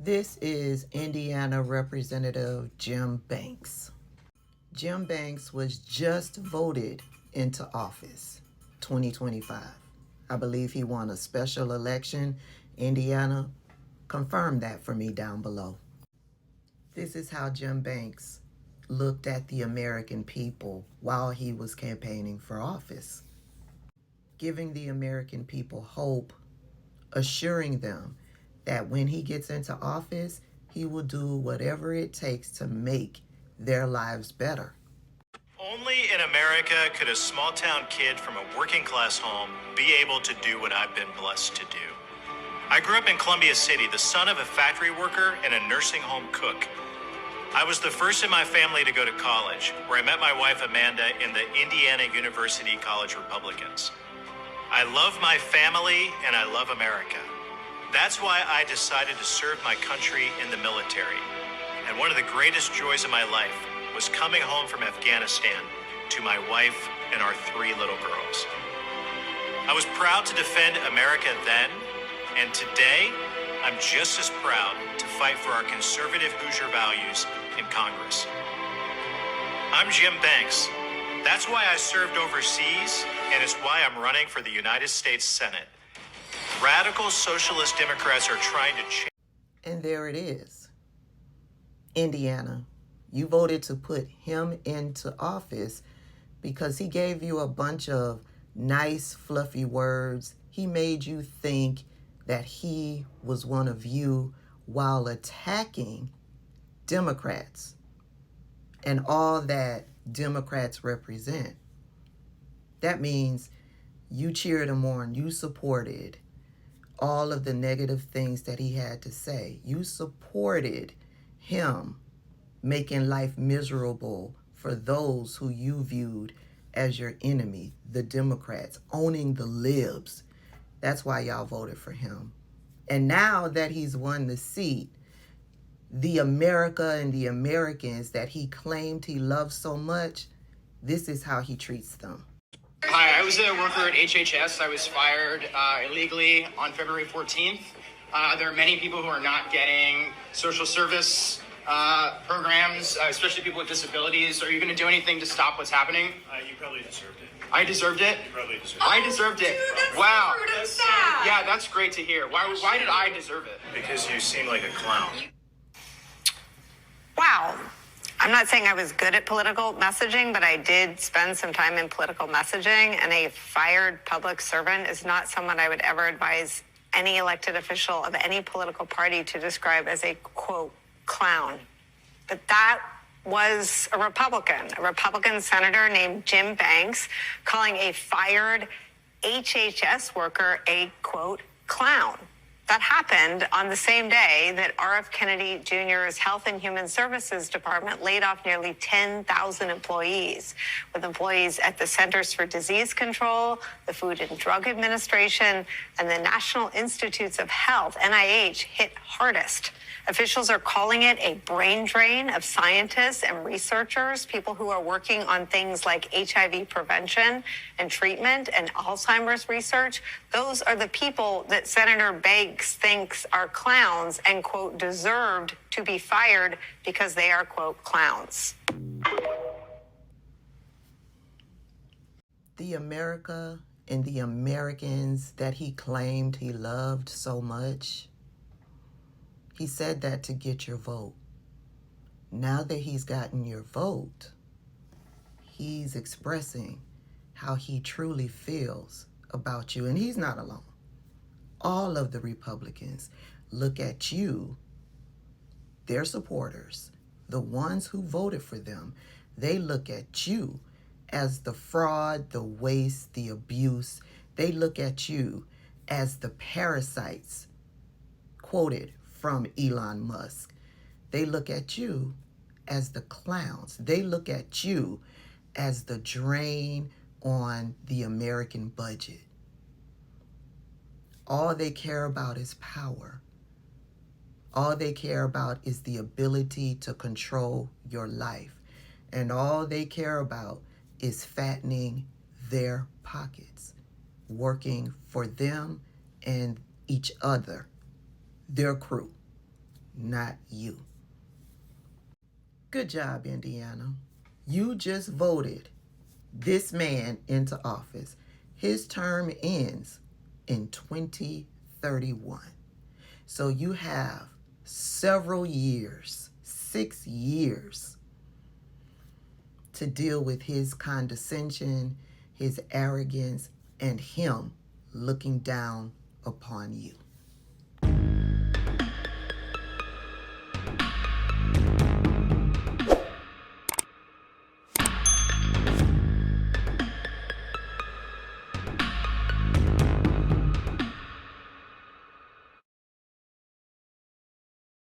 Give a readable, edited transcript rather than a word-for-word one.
This is Indiana Representative Jim Banks. Jim Banks was just voted into office 2025. I believe he won a special election. Indiana, confirm that for me down below. This is how Jim Banks looked at the American people while he was campaigning for office, giving the American people hope, assuring them that when he gets into office, he will do whatever it takes to make their lives better. Only in America could a small town kid from a working class home be able to do what I've been blessed to do. I grew up in Columbia City, the son of a factory worker and a nursing home cook. I was the first in my family to go to college, where I met my wife Amanda in the Indiana University College Republicans. I love my family and I love America. That's why I decided to serve my country in the military. And one of the greatest joys of my life was coming home from Afghanistan to my wife and our 3 little girls. I was proud to defend America then, and today I'm just as proud to fight for our conservative Hoosier values in Congress. I'm Jim Banks. That's why I served overseas, and it's why I'm running for the United States Senate. Radical socialist Democrats are trying to change. And there it is. Indiana, you voted to put him into office because he gave you a bunch of nice, fluffy words. He made you think that he was one of you while attacking Democrats and all that Democrats represent. That means you cheered him on, you supported all of the negative things that he had to say. You supported him making life miserable for those who you viewed as your enemy, the Democrats, owning the libs. That's why y'all voted for him. And now that he's won the seat, the America and the Americans that he claimed he loved so much, this is how he treats them. Hi, I was a worker at HHS. I was fired illegally on February 14th. There are many people who are not getting social service programs, especially people with disabilities. Are you going to do anything to stop what's happening? You probably deserved it. I deserved it? You probably deserved it. I deserved it. Dude, Wow. that's so sad. Yeah, that's great to hear. Why did I deserve it? Because you seem like a clown. Wow. I'm not saying I was good at political messaging, but I did spend some time in political messaging, and a fired public servant is not someone I would ever advise any elected official of any political party to describe as a, quote, clown. But that was a Republican senator named Jim Banks, calling a fired HHS worker a, quote, clown. That happened on the same day that R.F. Kennedy Jr.'s Health and Human Services Department laid off nearly 10,000 employees, with employees at the Centers for Disease Control, the Food and Drug Administration, and the National Institutes of Health, NIH, hit hardest. Officials are calling it a brain drain of scientists and researchers, people who are working on things like HIV prevention and treatment and Alzheimer's research. Those are the people that Senator Banks thinks are clowns and, quote, deserved to be fired because they are, quote, clowns. The America and the Americans that he claimed he loved so much, he said that to get your vote. Now that he's gotten your vote, he's expressing how he truly feels about you. And he's not alone. All of the Republicans look at you, their supporters, the ones who voted for them, they look at you as the fraud, the waste, the abuse. They look at you as the parasites, quoted from Elon Musk. They look at you as the clowns. They look at you as the drain on the American budget. All they care about is power. All they care about is the ability to control your life. And all they care about is fattening their pockets, working for them and each other, their crew. not you. Good job, Indiana. You just voted this man into office. His term ends in 2031. So you have several years, 6 years, to deal with his condescension, his arrogance, and him looking down upon you.